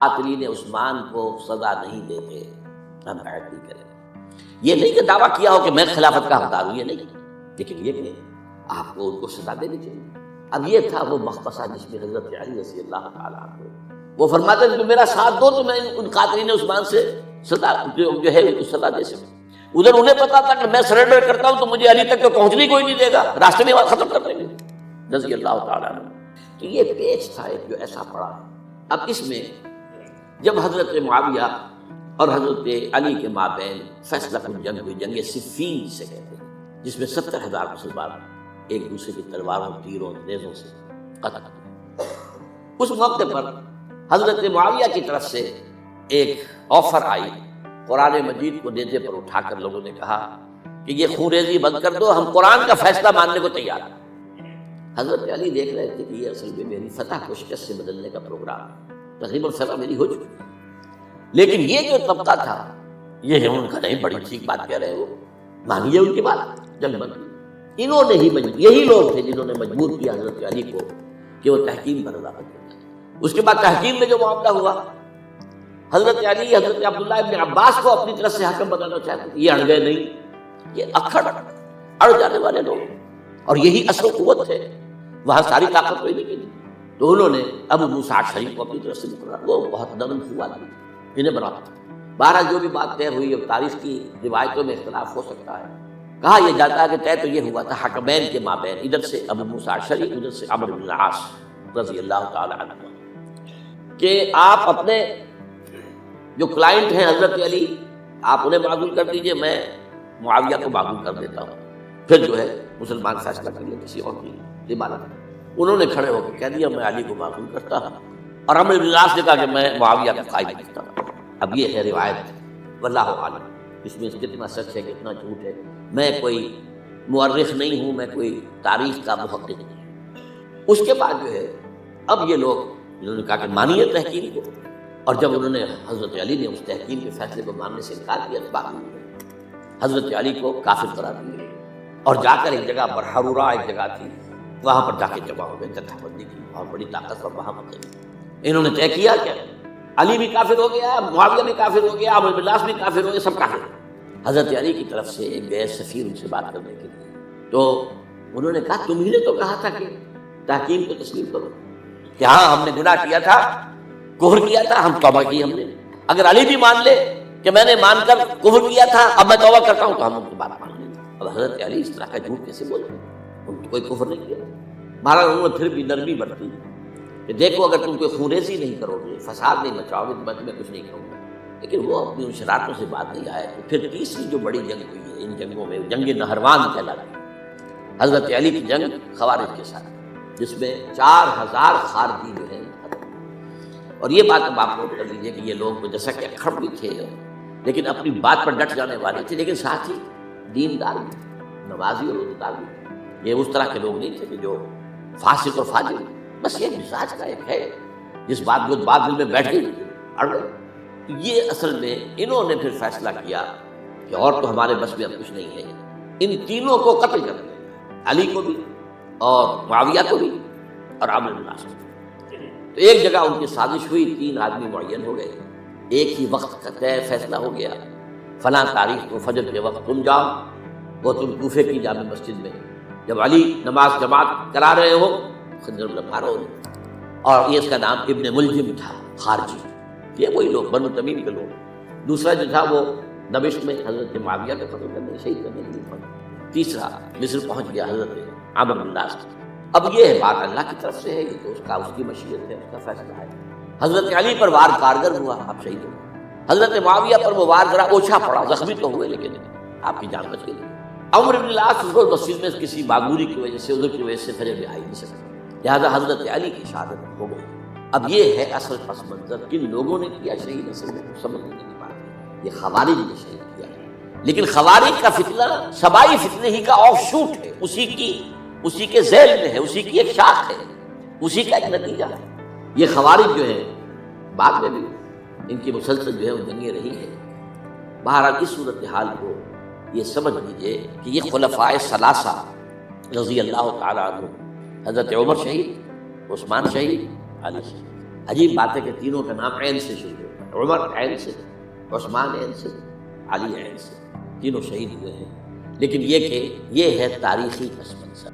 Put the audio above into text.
قاتلین عثمان کو سزا نہیں دیتے، ہم بیعت نہیں کریں۔ یہ نہیں کہ دعویٰ کیا ہو کہ میں خلافت کا حقدار ہوں، یہ نہیں، لیکن یہ کہ آپ کو ان کو سزا دینی چاہیے۔ اب یہ تھا وہ مختصہ جس میں حضرت علی رضی اللہ تعالیٰ عنہ وہ فرماتے ہیں کہ میرا ساتھ دو تو میں ان قاتلین عثمان سے سزا جو ہے ان کو سزا دے سکوں۔ ادھر انہیں پتا تھا کہ میں سرنڈر کرتا ہوں تو مجھے علی تک تو پہنچنے کوئی نہیں دے گا، راستے میں ختم کر دیں گے رضی اللہ تعالیٰ عنہ۔ تو یہ پیچ تھا ایک جو ایسا پڑا۔ اب اس میں جب حضرت معاویہ اور حضرت علی کے مابین فیصلہ کن جنگ ہوئی، جنگ صفین جسے کہتے ہیں، جس میں 70,000 مسلمان ایک دوسرے کی تلواروں، تیروں، نیزوں سے قتل ہوئے۔ اس موقع پر حضرت معاویہ کی طرف سے ایک آفر آئی، قرآن مجید کو نیزے پر اٹھا کر لوگوں نے کہا کہ یہ خون ریزی بند کر دو، ہم قرآن کا فیصلہ ماننے کو تیار ہیں۔ حضرت علی دیکھ رہے تھے کہ یہ اصل میں میری فتح کو شکست سے بدلنے کا پروگرام ہے، تقریباً فتح میری ہو چکی ہے، لیکن یہ جو طبقہ تھا یہ ان کا نہیں، بڑی ٹھیک بات کہہ رہے ہو، مانیے ان کی بات، جنگ بند۔ انہوں نے ہی یہی لوگ تھے جنہوں نے مجبور کیا حضرت علی کو کہ وہ تحکیم پر رضا کریں۔ اس کے بعد تحکیم میں جو معاملہ ہوا، حضرت علی حضرت عبداللہ ابن عباس کو اپنی طرف سے حکم بنانا چاہتے تھے، یہ اڑ گئے نہیں، یہ اکھڑ اڑ جانے والے لوگ، اور یہی اصل قوت ہے، وہاں ساری طاقت کوئی نہیں تھی۔ تو انہوں نے ابو موسیٰ اشعری کو اپنی طرف سے مقرر، وہ بہت نرم ہوا انہیں بنا۔ بہرحال جو بھی بات طے ہوئی، اب تاریخ کی روایتوں میں اختلاف ہو سکتا ہے، کہا یہ جاتا ہے کہ طے تو یہ ہوا تھا حکمین کے مابین، ادھر سے ابو موسیٰ اشعری، ادھر سے عمرو بن العاص رضی اللہ تعالی عنہ، کہ آپ اپنے جو کلائنٹ ہیں حضرت علی، آپ انہیں معزول کر دیجئے، میں معاویہ کو معزول کر دیتا ہوں، پھر جو ہے مسلمان فیصلہ کر لیں کسی اور کی عبادت۔ انہوں نے کھڑے ہو کے کہہ دیا میں علی کو معزول کرتا ہوں، اور عمرو بن العاص نے کہا کہ میں معاویہ کا قائد کرتا ہوں۔ اب یہ ہے روایت، واللہ عالم اس میں کتنا سچ ہے کتنا جھوٹ ہے، میں کوئی مورخ نہیں ہوں، میں کوئی تاریخ کا محقق نہیں ہوں۔ اس کے بعد جو ہے اب یہ لوگ انہوں نے کہا کہ مانیے تحکیم کو، اور جب انہوں نے حضرت علی نے اس تحکیم کے فیصلے کو ماننے سے انکار کیا تو باقی حضرت علی کو کافر قرار دیا، اور جا کر ایک جگہ پر حرورہ ایک جگہ تھی، وہاں پر جا کے جمع ہو گئے، جتھا بندی کی بہت بڑی طاقت، اور وہاں پر انہوں نے طے کیا کہ علی بھی کافر ہو گیا، معاویہ بھی کافر ہو گیا، عمرو بن العاص بھی کافر ہو گئے، سب کافر۔ حضرت علی کی طرف سے ایک گئے سفیر ان سے بات کرنے کے لیے، تو انہوں نے کہا تمہیں نے تو کہا تھا کہ تحکیم کو تسلیم کرو، کہ ہاں ہم نے گناہ کیا تھا، کفر کیا تھا، ہم توبہ کی ہم نے، اگر علی بھی مان لے کہ میں نے مان کر کفر کیا تھا اب میں توبہ کرتا ہوں تو ہم ان کی بات مان لیں۔ اب حضرت علی اس طرح کا جھوٹ کیسے بولے، انہوں نے کوئی کفر نہیں کیا۔ مہاراج انہوں نے پھر بھی نرمی برتی کہ دیکھو اگر تم کوئی خونریزی نہیں کرو گے، فساد نہیں مچاؤ گے تو میں تمہیں کچھ نہیں کروں گا، لیکن وہ اپنی ان شرارتوں سے بات نہیں آئے۔ تو پھر تیسری جو بڑی جنگ ہوئی ہے ان جنگوں میں، جنگ نہروان کہلاتی ہے، حضرت علی کی جنگ خوارج کے ساتھ، جس میں 4000 خارجی جو ہیں ختم ہوئے۔ اور یہ بات اب آپ نوٹ کر لیجیے کہ یہ لوگ جیسا کہ اکھڑ بھی تھے لیکن اپنی بات پر ڈٹ جانے والے تھے، لیکن ساتھ ہی دیندار بھی، نمازی اور روزدار بھی، یہ اس طرح کے لوگ نہیں تھے کہ جو فاسق اور فاجر، بس یہ مزاج کا ایک ہے، جس بات کو بات دل میں بیٹھ گئی اڑ گئی۔ یہ اصل میں انہوں نے پھر فیصلہ کیا کہ اور تو ہمارے بس میں اب کچھ نہیں ہے، ان تینوں کو قتل کر دیں، علی کو بھی اور معاویہ کو بھی اور عمرو بن العاص کو۔ تو ایک جگہ ان کی سازش ہوئی، 3 آدمی معین ہو گئے، ایک ہی وقت کا طے فیصلہ ہو گیا، فلاں تاریخ کو فجر کے وقت تم جاؤ، وہ تم کوفے کی جامع مسجد میں، جب علی نماز جماعت کرا رہے ہو خنجر مارو۔ اور یہ اس کا نام ابن ملجم تھا، خارجی، یہ وہی لوگ بنو تمیم کے لوگ۔ دوسرا جو تھا وہ دمشق میں حضرت معاویہ کو قتل کرنے شہید کرنے کے لیے پہنچا۔ تیسرا مصر پہنچ گیا حضرت عمرو بن العاص۔ اب یہ بات اللہ کی طرف سے ہے، یہ تو اس کی مشیت ہے، اس کا فیصلہ ہے۔ حضرت علی پر وار کارگر ہوا، آپ شہید ہو گئے۔ حضرت معاویہ پر وہ وار ذرا اوچھا پڑا، زخمی تو ہوئے لیکن آپ کی جان بچ گئی۔ عمرو بن العاص اس روز مسجد میں کسی معذوری کی وجہ سے، عذر کی وجہ سے فجر میں آئی نہیں سکتا، لہٰذا حضرت علی کی شہادت ہو گئی۔ اب یہ ہے اصل پس منظر، کن لوگوں نے کیا شہید، اصل میں سمجھنے کی بات ہے، یہ خوارج نے شہید کیا ہے، لیکن خوارج کا فتنہ سبائی فتنے ہی کا آف شوٹ ہے، اسی کے ذیل میں ہے، اسی کی ایک شاخ ہے، اسی کا ایک نتیجہ ہے۔ یہ خوارج جو ہے بعد میں بھی ان کی مسلسل جو ہے وہ جنگیں رہی ہیں۔ بہرحال اس صورتحال کو یہ سمجھ لیجئے کہ یہ خلفائے ثلاثہ رضی اللہ تعالیٰ عنہ، حضرت عمر شہید، عثمان شہید، علی شہید، عجیب بات ہے کہ تینوں کا نام عین سے شروع ہوتا ہے، عمر عین سے، عثمان عین سے، علی عین سے، تینوں شہید ہوئے ہیں، لیکن یہ کہ یہ ہے تاریخی قسمت۔